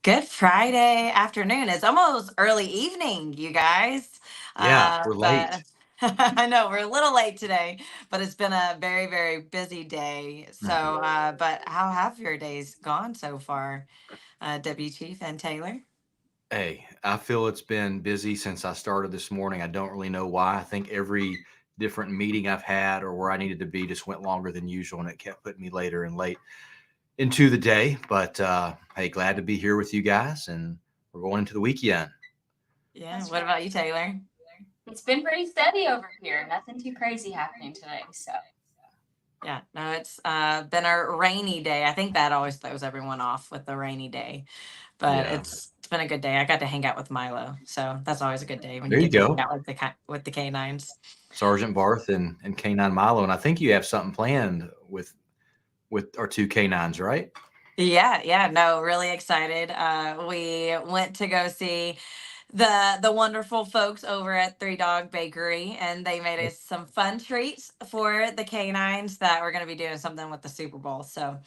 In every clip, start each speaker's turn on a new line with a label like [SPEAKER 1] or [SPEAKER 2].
[SPEAKER 1] Good Friday afternoon. It's almost early evening, you guys.
[SPEAKER 2] Yeah, we're
[SPEAKER 1] But
[SPEAKER 2] late.
[SPEAKER 1] I know we're a little late today, but it's been a very, very busy day.
[SPEAKER 2] Mhm.
[SPEAKER 1] But how have your days gone so far, Deputy Chief and Taylor?
[SPEAKER 2] Hey, I feel it's been busy since I started this morning. I don't really know why. I think every different meeting I've had or where I needed to be just went longer than usual, and it kept putting me later and late into the day. But hey, glad to be here with you guys, and we're going into the weekend.
[SPEAKER 1] Yeah.
[SPEAKER 3] That's
[SPEAKER 1] What
[SPEAKER 3] right.
[SPEAKER 1] about you, Taylor?
[SPEAKER 3] It's been pretty steady over here. Nothing too crazy happening today. So
[SPEAKER 1] Yeah, no, it's been a rainy day. I think that always throws everyone off with the rainy day, but
[SPEAKER 2] Yeah,
[SPEAKER 1] it's been a good day. I got to hang out with Milo, so that's always a good day when you
[SPEAKER 2] there you
[SPEAKER 1] get to hang
[SPEAKER 2] go,
[SPEAKER 1] out with the canines.
[SPEAKER 2] Sergeant Barth and Canine Milo, and I think you have something planned with our two canines, right?
[SPEAKER 1] Yeah, yeah, no, really excited. We went to go see the wonderful folks over at Three Dog Bakery, and they made us some fun treats for the canines that we're going to be doing something with the Super Bowl. So,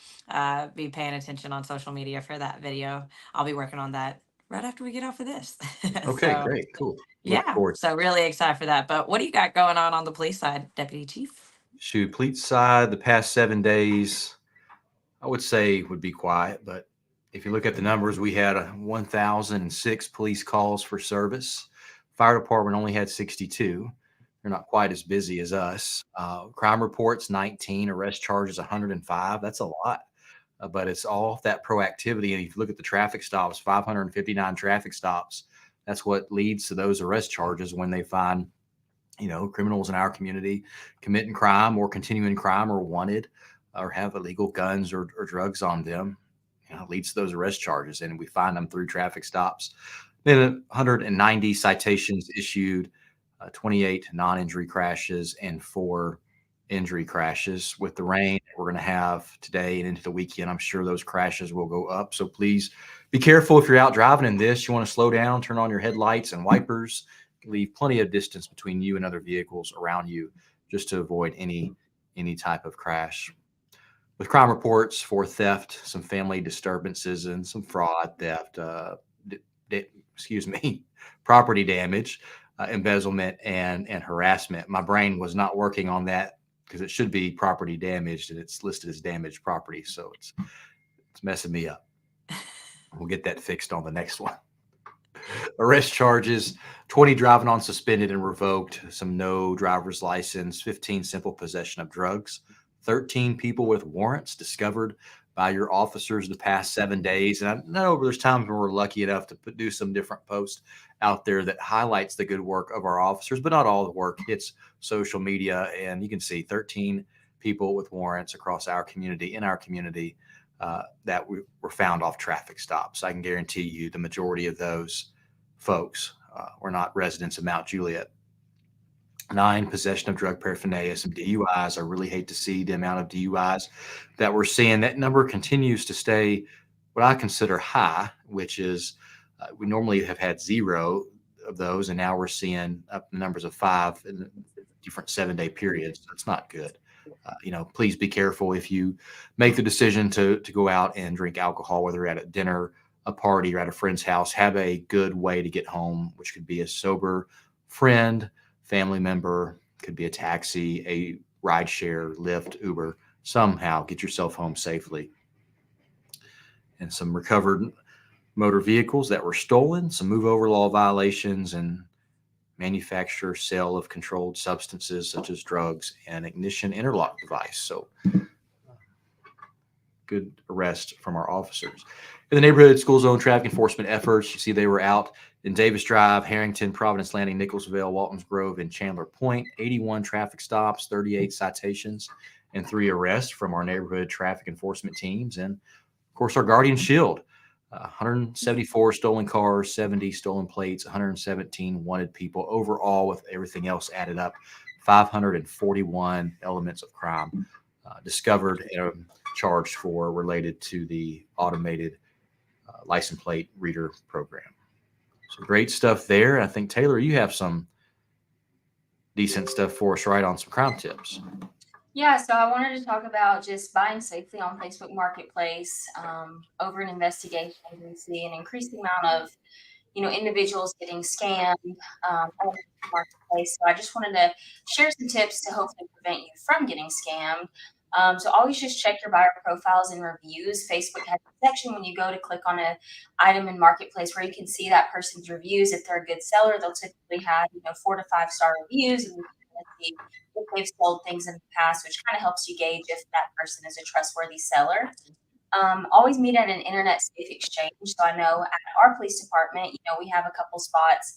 [SPEAKER 1] be paying attention on social media for that video. I'll be working on that right after we get off of this.
[SPEAKER 2] Okay,
[SPEAKER 1] So,
[SPEAKER 2] great, cool. Looking
[SPEAKER 1] yeah,
[SPEAKER 2] forward.
[SPEAKER 1] so really excited for that. But what do you got going on the police side, Deputy Chief?
[SPEAKER 2] Shoot, Pleat side the past 7 days. I would say would be quiet, but if you look at the numbers, we had 1,006 police calls for service. Fire department only had 62. They're not quite as busy as us. Crime reports 19, arrest charges 105. That's a lot, but it's all that proactivity. And if you look at the traffic stops, 559 traffic stops. That's what leads to those arrest charges when they find criminals in our community committing crime or continuing crime or wanted or have illegal guns or drugs on them. It leads to those arrest charges, and we find them through traffic stops. Then 190 citations issued, 28 non-injury crashes, and 4 injury crashes. With the rain we're going to have today and into the weekend, I'm sure those crashes will go up. So please be careful if you're out driving in this. You want to slow down, turn on your headlights and wipers, leave plenty of distance between you and other vehicles around you just to avoid any type of crash. With crime reports for theft, some family disturbances, and some fraud, theft, excuse me, property damage, embezzlement, and harassment. My brain was not working on that because it should be property damaged and it's listed as damaged property, so it's messing me up. We'll get that fixed on the next one. Arrest charges: 20 driving on suspended and revoked, some no driver's license, 15 simple possession of drugs, 13 people with warrants discovered by your officers the past 7 days. And I know there's times when we're lucky enough to do some different posts out there that highlights the good work of our officers, but not all the work hits social media. And you can see 13 people with warrants across our community, in our community, that were found off traffic stops. I can guarantee you the majority of those folks were not residents of Mount Juliet. 9, possession of drug paraphernalia, some DUIs. I really hate to see the amount of DUIs that we're seeing. That number continues to stay what I consider high, which is we normally have had 0 of those, and now we're seeing up the numbers of 5 in different 7-day periods. That's not good. Please be careful if you make the decision to go out and drink alcohol, whether you're at a dinner, a party, or at a friend's house. Have a good way to get home, which could be a sober friend, family member, could be a taxi, a ride share, Lyft, Uber. Somehow get yourself home safely. And some recovered motor vehicles that were stolen, some move over law violations, and manufacture, sale of controlled substances such as drugs and ignition interlock device. So good arrest from our officers. In the neighborhood school zone traffic enforcement efforts, you see they were out in Davis Drive, Harrington, Providence Landing, Nicholsville, Waltons Grove, and Chandler Point. 81 traffic stops, 38 citations, and 3 arrests from our neighborhood traffic enforcement teams. And of course, our Guardian Shield. 174 stolen cars, 70 stolen plates, 117 wanted people. Overall, with everything else added up, 541 elements of crime discovered and charged for related to the automated license plate reader program. So great stuff there. I think, Taylor, you have some decent stuff for us, right, on some crime tips.
[SPEAKER 3] Yeah, so I wanted to talk about just buying safely on Facebook Marketplace. Over an investigation, we see an increasing amount of individuals getting scammed on the marketplace. So I just wanted to share some tips to hopefully prevent you from getting scammed. So always just check your buyer profiles and reviews. Facebook has a section when you go to click on a item in marketplace where you can see that person's reviews. If they're a good seller, they'll typically have 4 to 5 star reviews, and you can kind of see if they've sold things in the past, which kind of helps you gauge if that person is a trustworthy seller. Always meet at an internet safe exchange. So I know at our police department, we have a couple spots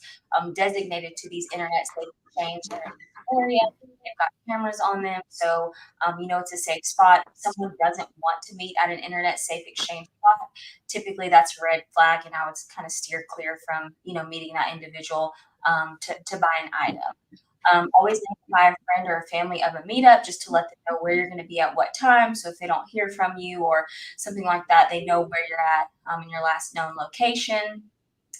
[SPEAKER 3] designated to these internet safe exchange. They're in the area. They've got cameras on them, so it's a safe spot. If someone doesn't want to meet at an internet safe exchange spot, typically that's a red flag, and I would kind of steer clear from meeting that individual to buy an item. Always notify a friend or a family of a meetup just to let them know where you're going to be at what time. So if they don't hear from you or something like that, they know where you're at in your last known location.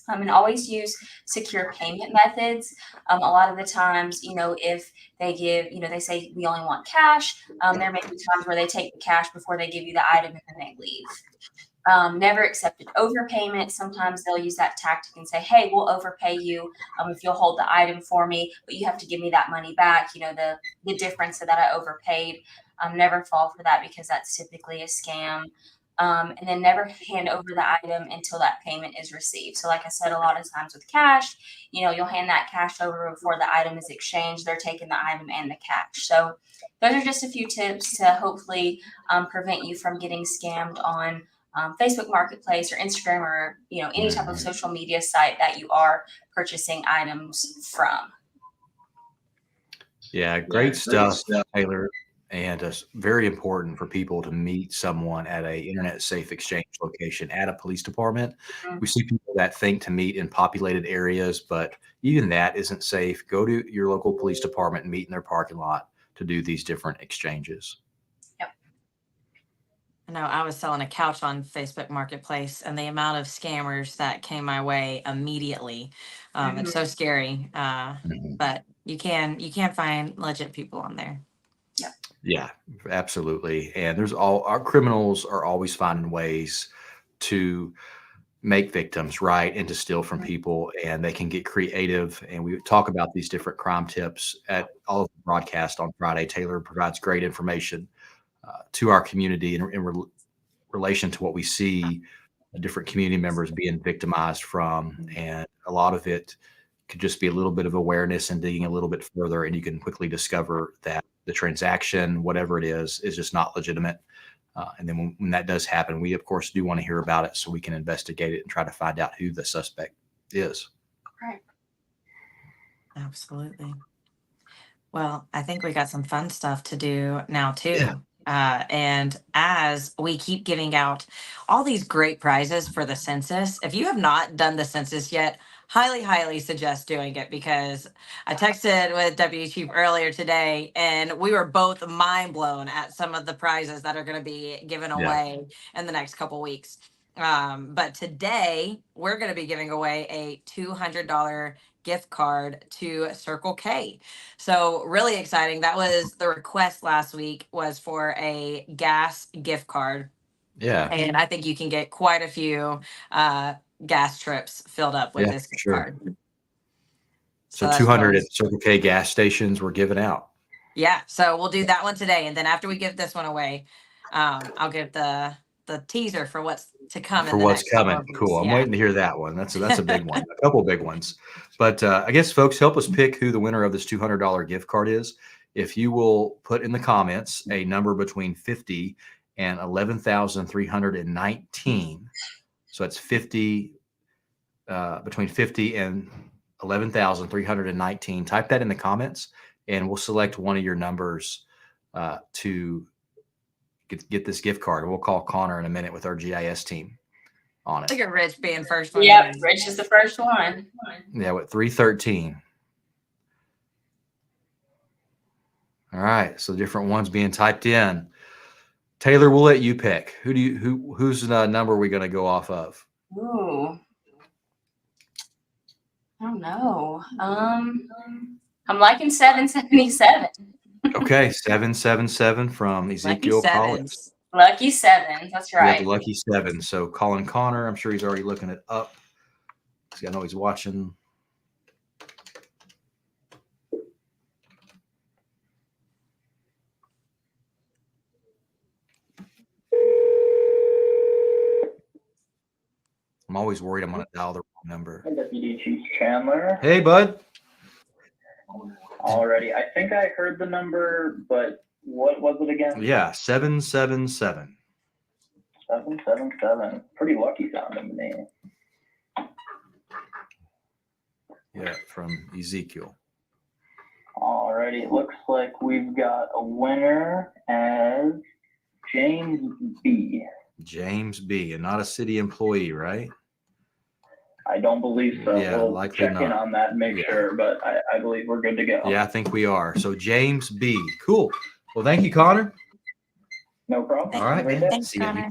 [SPEAKER 3] And always use secure payment methods. A lot of the times, if they give, they say we only want cash, there may be times where they take the cash before they give you the item and then they leave. Never accepted overpayment. Sometimes they'll use that tactic and say, hey, we'll overpay you if you'll hold the item for me, but you have to give me that money back, the difference that I overpaid. Never fall for that because that's typically a scam. And then never hand over the item until that payment is received. So like I said, a lot of times with cash, you'll hand that cash over before the item is exchanged. They're taking the item and the cash. So those are just a few tips to hopefully prevent you from getting scammed on Facebook Marketplace or Instagram or any type of social media site that you are purchasing items from.
[SPEAKER 2] Yeah, great stuff, Taylor. And it's very important for people to meet someone at a internet safe exchange location at a police department.
[SPEAKER 3] Mhm.
[SPEAKER 2] We see people that think to meet in populated areas, but even that isn't safe. Go to your local police department and meet in their parking lot to do these different exchanges.
[SPEAKER 3] Yep.
[SPEAKER 1] I know I was selling a couch on Facebook Marketplace, and the amount of scammers that came my way immediately, it's so scary.
[SPEAKER 2] Mhm.
[SPEAKER 1] But you can find legit people on there.
[SPEAKER 3] Yep.
[SPEAKER 2] Yeah, absolutely. And there's all our criminals are always finding ways to make victims, right, and to steal from people, and they can get creative. And we talk about these different crime tips at all of the broadcast on Friday. Taylor provides great information to our community in relation to what we see different community members being victimized from, and a lot of it could just be a little bit of awareness and digging a little bit further, and you can quickly discover that the transaction, whatever it is just not legitimate. And then when that does happen, we of course do want to hear about it so we can investigate it and try to find out who the suspect is.
[SPEAKER 3] Right.
[SPEAKER 1] Absolutely. Well, I think we got some fun stuff to do now
[SPEAKER 2] Yeah.
[SPEAKER 1] too. And as we keep giving out all these great prizes for the census, if you have not done the census yet, highly, highly suggest doing it, because I texted with Deputy Chief earlier today and we were both mind blown at some of the prizes that are going to be given
[SPEAKER 2] Yeah.
[SPEAKER 1] away in the next couple weeks. But today we're going to be giving away a $200 gift card to Circle K. So really exciting. That was the request last week, was for a gas gift card.
[SPEAKER 2] Yeah.
[SPEAKER 1] And I think you can get quite a few gas trips filled up with
[SPEAKER 2] Yeah,
[SPEAKER 1] this
[SPEAKER 2] for
[SPEAKER 1] gift
[SPEAKER 2] sure.
[SPEAKER 1] card.
[SPEAKER 2] So
[SPEAKER 1] that's
[SPEAKER 2] 200
[SPEAKER 1] really,
[SPEAKER 2] at Circle K gas stations were given out.
[SPEAKER 1] yeah. So we'll do that one today. And then after we give this one away, I'll give the teaser for what's to come in
[SPEAKER 2] For
[SPEAKER 1] the
[SPEAKER 2] what's
[SPEAKER 1] next couple
[SPEAKER 2] coming.
[SPEAKER 1] of weeks.
[SPEAKER 2] Cool. I'm
[SPEAKER 1] Yeah.
[SPEAKER 2] waiting to hear that one. That's a big one. A couple big ones. But I guess folks, help us pick who the winner of this $200 gift card is. If you will put in the comments a number between 50 and 11,319. So that's 50 between 50 and 11,319. Type that in the comments and we'll select one of your numbers to get this gift card. We'll call Connor in a minute with our GIS team on it.
[SPEAKER 1] Look at Rich being first one.
[SPEAKER 3] Yep, Rich is the first one.
[SPEAKER 2] Yeah, with 313. All right, so different ones being typed in. Taylor, we'll let you pick. Whose number are we going to go off of?
[SPEAKER 3] Ooh. I don't know. I'm liking 777.
[SPEAKER 2] Okay, 777 from
[SPEAKER 1] Lucky
[SPEAKER 2] Ezekiel Collins.
[SPEAKER 1] sevens.
[SPEAKER 3] Lucky sevens. That's
[SPEAKER 2] We have
[SPEAKER 3] right.
[SPEAKER 2] the lucky seven. So Colin Connor, I'm sure he's already looking it up. See, I know he's watching. I'm always worried I'm going to dial the wrong number.
[SPEAKER 4] Deputy Chief Chandler.
[SPEAKER 2] Hey, bud.
[SPEAKER 4] Already. I think I heard the number, but what was it again?
[SPEAKER 2] Yeah, 777.
[SPEAKER 4] 777. Pretty lucky sounding to me.
[SPEAKER 2] Yeah, from Ezekiel.
[SPEAKER 4] Alrighty. It looks like we've got a winner as James B.
[SPEAKER 2] James B. And not a city employee, right?
[SPEAKER 4] I don't believe so.
[SPEAKER 2] Yeah,
[SPEAKER 4] we'll
[SPEAKER 2] likely
[SPEAKER 4] check in
[SPEAKER 2] not.
[SPEAKER 4] on that and make sure, but I believe we're good to go.
[SPEAKER 2] Yeah, I think we are. So James B. Cool. Well, thank you, Connor.
[SPEAKER 4] No problem.
[SPEAKER 2] All right,
[SPEAKER 4] Have a great
[SPEAKER 2] man.
[SPEAKER 4] day.
[SPEAKER 1] Thanks,
[SPEAKER 2] See you.
[SPEAKER 1] Connor.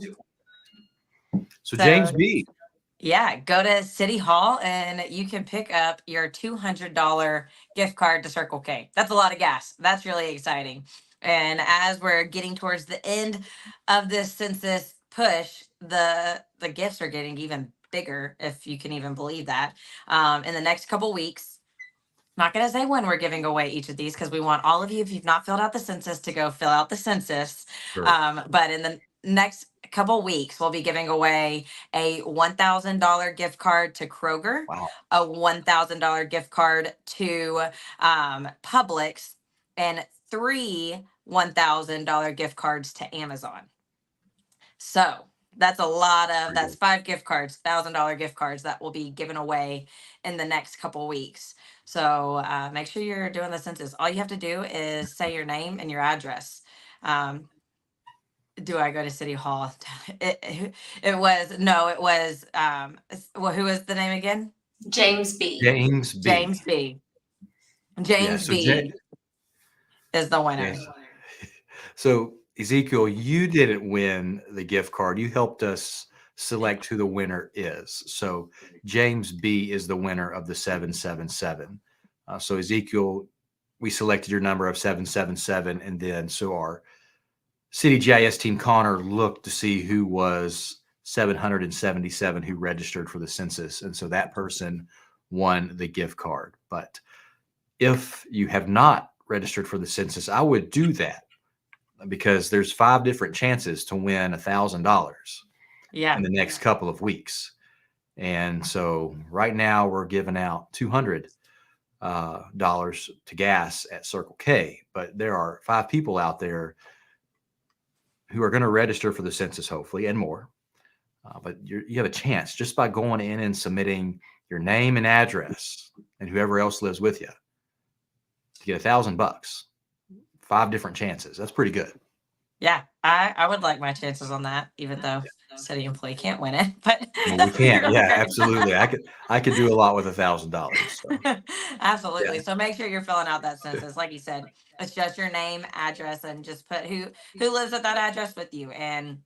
[SPEAKER 2] So
[SPEAKER 1] So-
[SPEAKER 2] James B.
[SPEAKER 1] Yeah, go to City Hall and you can pick up your $200 gift card to Circle K. That's a lot of gas. That's really exciting. And as we're getting towards the end of this census push, the gifts are getting even bigger, if you can even believe that. In the next couple weeks, not going to say when we're giving away each of these because we want all of you, if you've not filled out the census, to go fill out the census.
[SPEAKER 2] Sure.
[SPEAKER 1] But in the next couple weeks, we'll be giving away a $1,000 gift card to Kroger,
[SPEAKER 2] Wow.
[SPEAKER 1] a $1,000 gift card to Publix, and 3 $1,000 gift cards to Amazon. So that's a lot of, that's 5 gift cards, $1,000 gift cards that will be given away in the next couple weeks. So make sure you're doing the census. All you have to do is say your name and your address. Do I go to City Hall? It was, well, who was the name again?
[SPEAKER 3] James B.
[SPEAKER 2] James B.
[SPEAKER 1] James B. James
[SPEAKER 2] so
[SPEAKER 1] B is the winner.
[SPEAKER 2] Yes. So Ezekiel, you didn't win the gift card. You helped us select who the winner is. So James B is the winner of the 777. So Ezekiel, we selected your number of 777, and then so our City GIS team Connor looked to see who was 777 who registered for the census, and so that person won the gift card. But if you have not registered for the census, I would do that because there's 5 different chances to win $1,000
[SPEAKER 1] Yeah.
[SPEAKER 2] in the next couple of weeks. And so right now we're giving out $200 to gas at Circle K, but there are 5 people out there who are going to register for the census, hopefully, and more. But you have a chance just by going in and submitting your name and address and whoever else lives with you to get $1,000. 5 different chances. That's pretty good.
[SPEAKER 1] Yeah, I would like my chances on that, even though city employee can't win it. But
[SPEAKER 2] Well, we can't. Yeah, absolutely. I could do a lot with $1,000. So.
[SPEAKER 1] Absolutely.
[SPEAKER 2] Yeah.
[SPEAKER 1] So make sure you're filling out that census. Like you said, it's just your name, address, and just put who lives at that address with you, and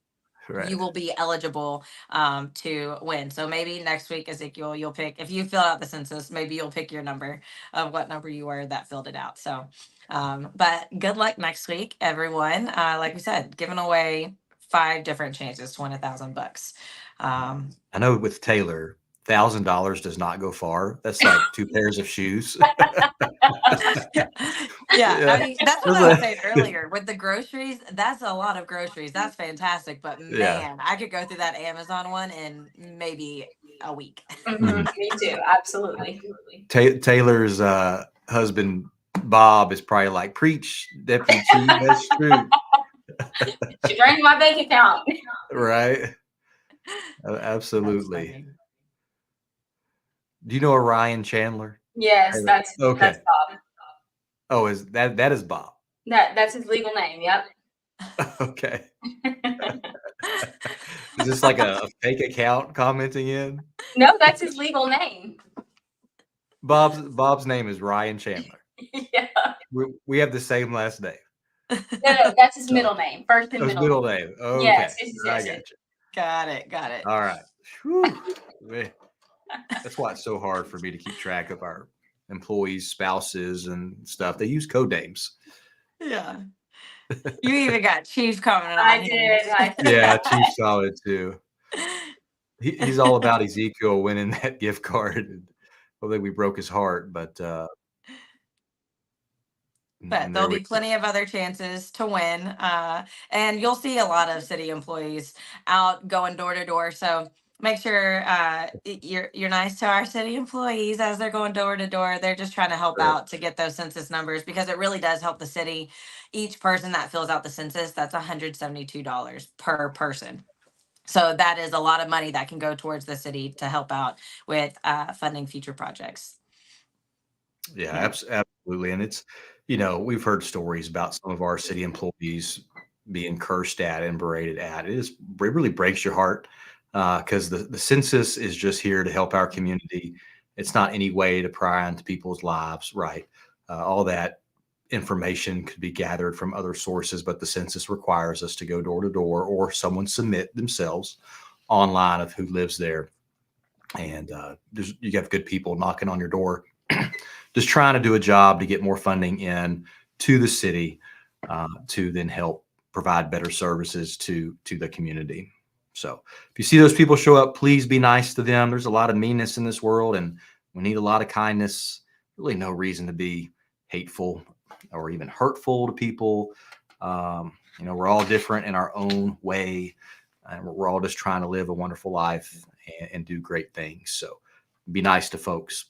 [SPEAKER 2] Right.
[SPEAKER 1] you will be eligible to win. So maybe next week, Ezekiel, you'll pick, if you fill out the census, maybe you'll pick your number of what number you were that filled it out. So, but good luck next week, everyone. Like we said, giving away 5 different chances to win $1,000.
[SPEAKER 2] I know with Taylor, $1,000 does not go far. That's like 2 pairs of shoes.
[SPEAKER 1] Yeah, I mean, that's what I was saying earlier with the groceries. That's a lot of groceries. That's fantastic. But man, I could go through that Amazon one in maybe a week.
[SPEAKER 3] Mhm, me too. Absolutely.
[SPEAKER 2] Taylor's husband, Bob, is probably like, preach, Deputy Chief. That's true.
[SPEAKER 3] She drained my bank account.
[SPEAKER 2] Right. Absolutely.
[SPEAKER 1] Funny.
[SPEAKER 2] Do you know Orion Chandler?
[SPEAKER 3] Yes, that's Bob.
[SPEAKER 2] Oh, is that is Bob?
[SPEAKER 3] That's his legal name. Yep.
[SPEAKER 2] Okay. Is this like a fake account commenting in?
[SPEAKER 3] No, that's his legal name.
[SPEAKER 2] Bob's name is Ryan Chandler.
[SPEAKER 3] Yeah.
[SPEAKER 2] We have the same last name.
[SPEAKER 3] No, that's his middle name. First and
[SPEAKER 2] Middle name. Okay.
[SPEAKER 3] Yes,
[SPEAKER 2] I got you.
[SPEAKER 1] Got it.
[SPEAKER 2] All right. Whew. Man, that's why it's so hard for me to keep track of our employees' spouses and stuff. They use code names.
[SPEAKER 1] Yeah. You even got Chief commenting on
[SPEAKER 3] I
[SPEAKER 1] him.
[SPEAKER 3] did. I did.
[SPEAKER 2] Yeah, Chief saw it too. He's all about Ezekiel winning that gift card. Hopefully we broke his heart, but
[SPEAKER 1] But
[SPEAKER 2] there
[SPEAKER 1] there'll
[SPEAKER 2] we
[SPEAKER 1] be plenty of other chances to win. And you'll see a lot of city employees out going door to door. So make sure you're nice to our city employees as they're going door to door. They're just trying to help
[SPEAKER 2] Sure.
[SPEAKER 1] out to get those census numbers because it really does help the city. Each person that fills out the census, that's $172 per person. So that is a lot of money that can go towards the city to help out with funding future projects.
[SPEAKER 2] Yeah, absolutely. And it's, we've heard stories about some of our city employees being cursed at and berated at. It really breaks your heart because the census is just here to help our community. It's not any way to pry into people's lives, right? All that information could be gathered from other sources, but the census requires us to go door to door or someone submit themselves online of who lives there. And you have good people knocking on your door just trying to do a job to get more funding in to the city to then help provide better services to the community. So if you see those people show up, please be nice to them. There's a lot of meanness in this world, and we need a lot of kindness. Really no reason to be hateful or even hurtful to people. We're all different in our own way, and we're all just trying to live a wonderful life and do great things. So be nice to folks.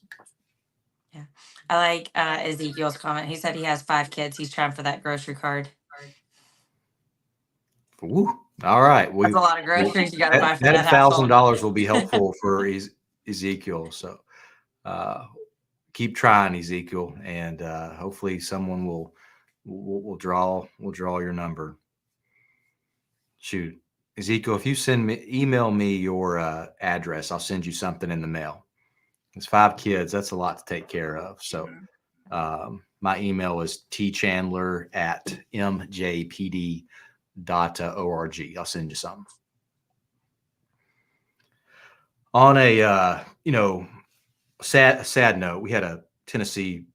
[SPEAKER 1] Yeah. I like Ezekiel's comment. He said he has 5 kids. He's trying for that grocery card.
[SPEAKER 2] Ooh, all right.
[SPEAKER 1] That's a lot of groceries you got to buy for
[SPEAKER 2] that
[SPEAKER 1] that household.
[SPEAKER 2] $1,000 will be helpful for Ezekiel. So keep trying, Ezekiel, and hopefully someone will draw your number. Shoot, Ezekiel, if you email me your address, I'll send you something in the mail. It's 5 kids. That's a lot to take care of. So my email is tchandler@mjpd.org. I'll send you something. On a sad note, we had a Tennessee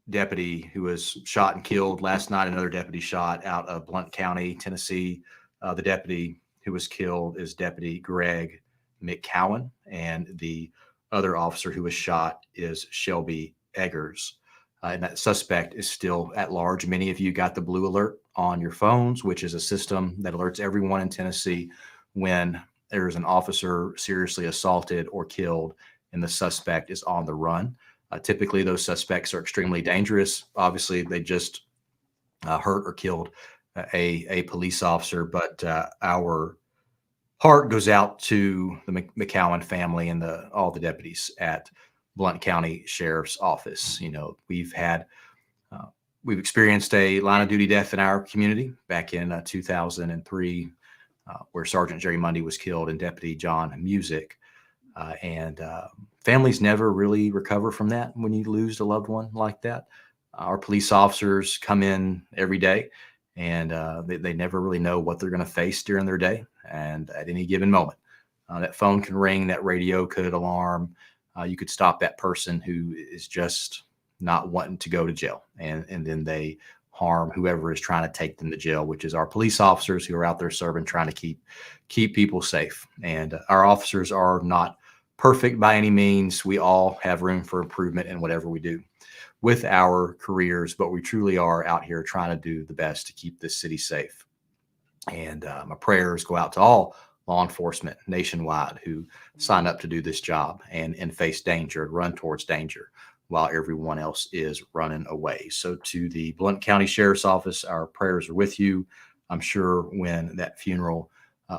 [SPEAKER 2] deputy who was shot and killed last night. Another deputy shot out of Blount County, Tennessee. The deputy who was killed is Deputy Greg McCowan, and the other officer who was shot is Shelby Eggers. And that suspect is still at large. Many of you got the blue alert on your phones, which is a system that alerts everyone in Tennessee when there's an officer seriously assaulted or killed and the suspect is on the run. Typically, those suspects are extremely dangerous. Obviously, they just hurt or killed a police officer, but our heart goes out to the McCowan family and all the deputies at Blount County Sheriff's Office. We've experienced a line of duty death in our community back in 2003, where Sergeant Jerry Mundy was killed and Deputy John Music. And families never really recover from that when you lose a loved one like that. Our police officers come in every day, and they never really know what they're going to face during their day. And at any given moment, that phone can ring, that radio could alarm. You could stop that person who is just not wanting to go to jail, and then they harm whoever is trying to take them to jail, which is our police officers who are out there serving, trying to keep people safe. And our officers are not perfect by any means. We all have room for improvement in whatever we do with our careers, but we truly are out here trying to do the best to keep this city safe. And my prayers go out to all law enforcement nationwide who sign up to do this job and face danger, run towards danger while everyone else is running away. So to the Blount County Sheriff's Office, our prayers are with you. I'm sure when that funeral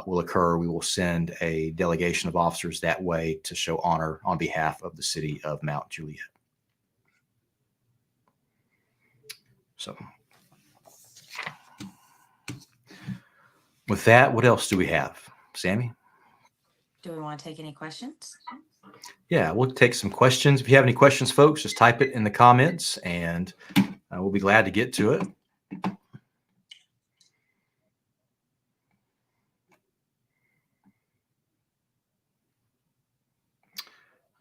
[SPEAKER 2] will occur, we will send a delegation of officers that way to show honor on behalf of the city of Mount Juliet. So with that, what else do we have? Sammy?
[SPEAKER 1] Do we want to take any questions?
[SPEAKER 2] Yeah, we'll take some questions. If you have any questions, folks, just type it in the comments and we'll be glad to get to it.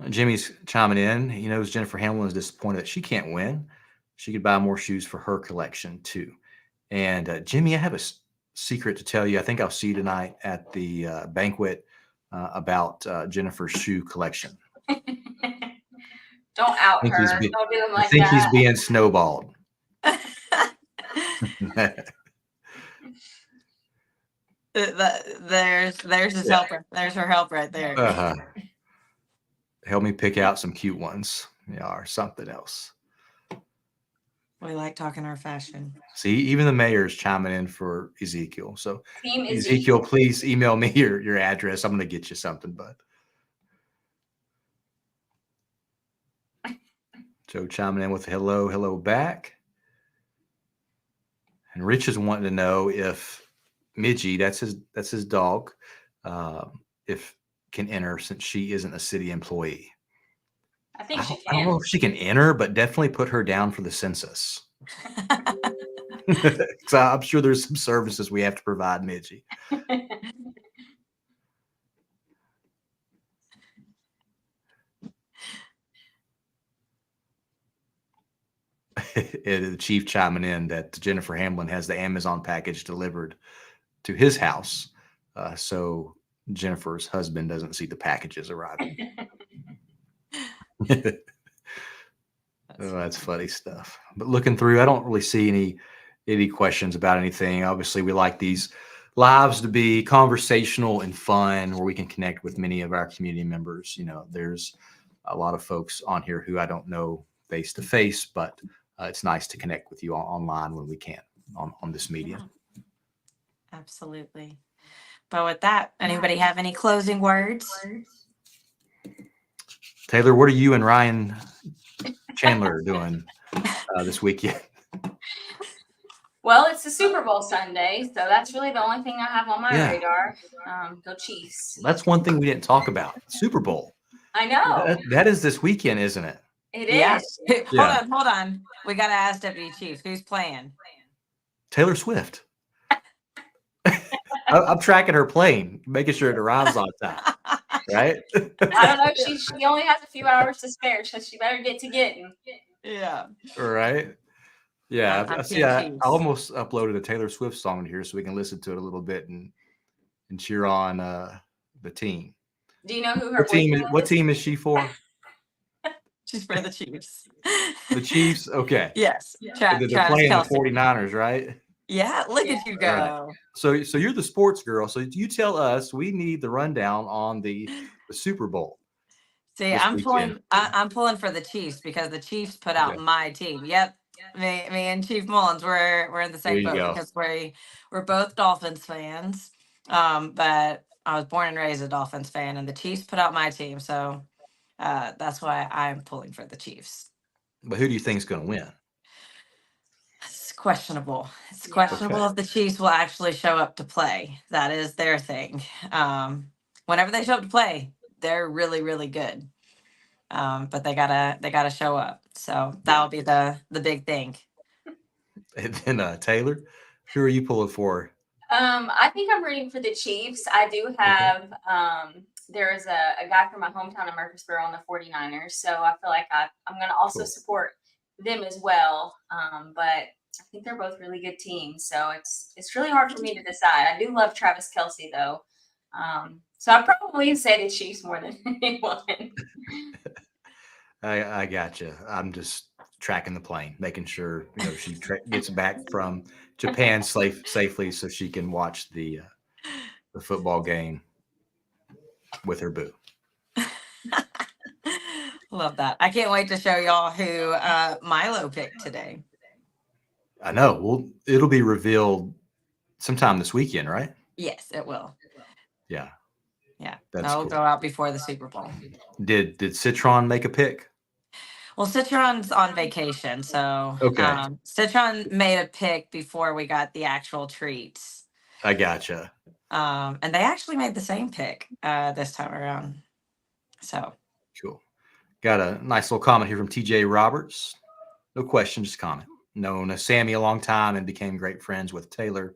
[SPEAKER 2] Jimmy's chiming in. He knows Jennifer Hamlin is disappointed that she can't win. She could buy more shoes for her collection too. And Jimmy, I have a secret to tell you. I think I'll see you tonight at the banquet about Jennifer's shoe collection.
[SPEAKER 3] Don't out
[SPEAKER 2] I think he's
[SPEAKER 3] her.
[SPEAKER 2] being,
[SPEAKER 3] Don't do him
[SPEAKER 2] I
[SPEAKER 3] like
[SPEAKER 2] think he's
[SPEAKER 3] that.
[SPEAKER 2] being snowballed.
[SPEAKER 1] There's his helper. There's her help right there.
[SPEAKER 2] Help me pick out some cute ones, or something else.
[SPEAKER 1] We like talking our fashion.
[SPEAKER 2] See, even the mayor's chiming in for Ezekiel. So
[SPEAKER 3] Team
[SPEAKER 2] Ezekiel, please email me your address. I'm going to get you something, bud. Joe chiming in with hello back. And Rich is wanting to know if Midgie, that's his dog, if can enter since she isn't a city employee.
[SPEAKER 3] I think she
[SPEAKER 2] I don't know
[SPEAKER 3] can.
[SPEAKER 2] if she can enter, but definitely put her down for the census. So I'm sure there's some services we have to provide Midgie. The chief chiming in that Jennifer Hamlin has the Amazon package delivered to his house, so Jennifer's husband doesn't see the packages arriving. Oh, that's funny stuff. But looking through, I don't really see any questions about anything. Obviously, we like these lives to be conversational and fun, where we can connect with many of our community members. There's a lot of folks on here who I don't know face to face, but it's nice to connect with you online when we can on this media.
[SPEAKER 1] Absolutely. But with that, anybody have any closing words?
[SPEAKER 2] Taylor, what are you and Ryan Chandler doing this weekend?
[SPEAKER 3] Well, it's the Super Bowl Sunday, so that's really the only thing I have on my radar. Go Chiefs.
[SPEAKER 2] That's one thing we didn't talk about. Super Bowl.
[SPEAKER 3] I know.
[SPEAKER 2] That is this weekend, isn't it?
[SPEAKER 3] It
[SPEAKER 1] Yes.
[SPEAKER 3] is.
[SPEAKER 1] Hold on. We got to ask Deputy Chief, who's playing?
[SPEAKER 2] Taylor Swift. I'm tracking her plane, making sure it arrives on time. Right?
[SPEAKER 3] I don't know. She only has a few hours to spare, so she better get to getting.
[SPEAKER 1] Yeah.
[SPEAKER 2] Right. Yeah.
[SPEAKER 1] I'm
[SPEAKER 2] I almost uploaded a Taylor Swift song here so we can listen to it a little bit and cheer on the team.
[SPEAKER 3] Do you know who her
[SPEAKER 2] What team is she for?
[SPEAKER 1] She's for the Chiefs.
[SPEAKER 2] The Chiefs? Okay.
[SPEAKER 1] Yes.
[SPEAKER 2] They're playing the 49ers, right?
[SPEAKER 1] Yeah, look at you go.
[SPEAKER 2] Right. So you're the sports girl. So you tell us, we need the rundown on the Super Bowl.
[SPEAKER 1] See, I'm pulling for the Chiefs because the Chiefs put out my team. Yep. Me and Chief Mullins, we're in the same boat because we're both Dolphins fans. But I was born and raised a Dolphins fan, and the Chiefs put out my team, so that's why I'm pulling for the Chiefs.
[SPEAKER 2] But who do you think is going to win?
[SPEAKER 1] It's questionable. It's questionable if the Chiefs will actually show up to play. That is their thing. Whenever they show up to play, they're really, really good. But they gotta show up. So that'll be the big thing.
[SPEAKER 2] And then Taylor, who are you pulling for?
[SPEAKER 3] I think I'm rooting for the Chiefs. I do have there is a guy from my hometown of Murfreesboro on the 49ers, so I feel like I'm going to also support them as well. But I think they're both really good teams, so it's really hard for me to decide. I do love Travis Kelce though, so I probably say the Chiefs more than anyone.
[SPEAKER 2] I got you. I'm just tracking the plane, making sure she gets back from Japan safely so she can watch the football game with her boo.
[SPEAKER 1] Love that. I can't wait to show y'all who Milo picked today.
[SPEAKER 2] I know. Well, it'll be revealed sometime this weekend, right?
[SPEAKER 1] Yes, it will.
[SPEAKER 2] Yeah.
[SPEAKER 1] That'll go out before the Super Bowl.
[SPEAKER 2] Did Citron make a pick?
[SPEAKER 1] Well, Citron's on vacation, so Citron made a pick before we got the actual treats.
[SPEAKER 2] I gotcha.
[SPEAKER 1] And they actually made the same pick this time around. So
[SPEAKER 2] cool. Got a nice little comment here from TJ Roberts. No question, just comment. Known Sammy a long time and became great friends with Taylor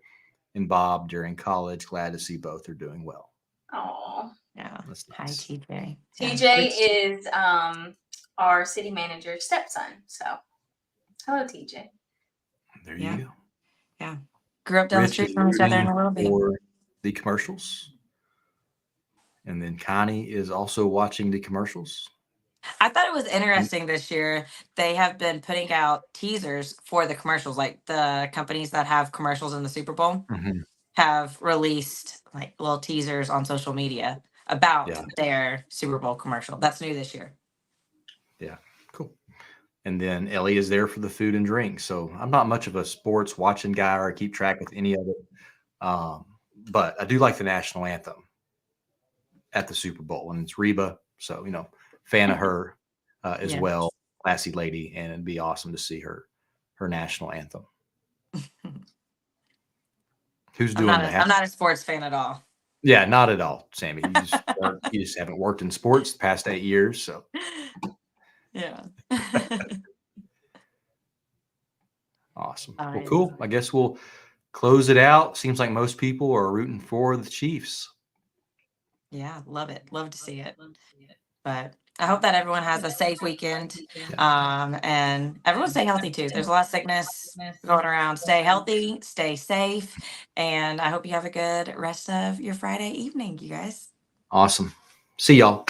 [SPEAKER 2] and Bob during college. Glad to see both are doing well.
[SPEAKER 3] Oh,
[SPEAKER 1] yeah.
[SPEAKER 2] That's
[SPEAKER 1] Hi,
[SPEAKER 2] nice.
[SPEAKER 1] TJ.
[SPEAKER 3] TJ is our city manager's stepson. So, hello, TJ.
[SPEAKER 2] There you go.
[SPEAKER 1] Yeah. Grew up down the
[SPEAKER 2] Rich
[SPEAKER 1] street
[SPEAKER 2] is
[SPEAKER 1] from each other in
[SPEAKER 2] rooting
[SPEAKER 1] a little bit.
[SPEAKER 2] for the commercials. And then Connie is also watching the commercials.
[SPEAKER 1] I thought it was interesting this year. They have been putting out teasers for the commercials, like the companies that have commercials in the Super Bowl
[SPEAKER 2] Mhm.
[SPEAKER 1] have released like little teasers on social media about
[SPEAKER 2] Yeah.
[SPEAKER 1] their Super Bowl commercial. That's new this year.
[SPEAKER 2] Yeah, cool. And then Ellie is there for the food and drink. So I'm not much of a sports watching guy or I keep track with any of it. But I do like the national anthem at the Super Bowl, and it's Reba. So, fan of her as
[SPEAKER 1] Yeah.
[SPEAKER 2] well. Classy lady, and it'd be awesome to see her national anthem. Who's doing the
[SPEAKER 1] I'm not a sports fan at all.
[SPEAKER 2] Yeah, not at all, Sammy. You just haven't worked in sports the past 8 years. So
[SPEAKER 1] Yeah.
[SPEAKER 2] awesome.
[SPEAKER 1] All
[SPEAKER 2] Well,
[SPEAKER 1] right.
[SPEAKER 2] cool. I guess we'll close it out. Seems like most people are rooting for the Chiefs.
[SPEAKER 1] Yeah, love it. Love to see it. But I hope that everyone has a safe weekend. And everyone stay healthy too. There's a lot of sickness going around. Stay healthy, stay safe, and I hope you have a good rest of your Friday evening, you guys.
[SPEAKER 2] Awesome. See y'all.